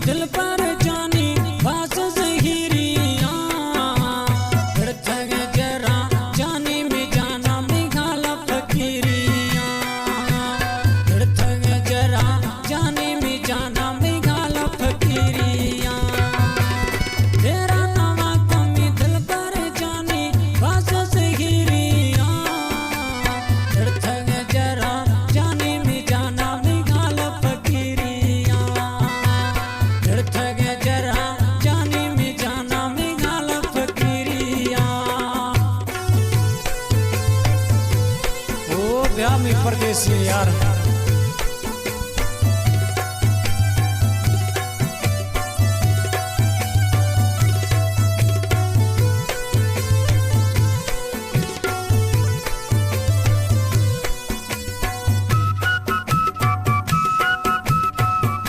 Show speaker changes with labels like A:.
A: दिल पर जानी बास ज़हीरिया धड़क जरा जानी में जाना मेघाला फकीरिया धड़क जरा जानी में जाना मेघाला फकीरिया तेरा नवा कमी दिल पर जानी बास ज़हीरिया धड़क जरा जानी में जाना मेघाला फकीरिया धड़क जरा जानी में जाना मेघाला फकीरिया। ओ ब्याह में परदेसी यार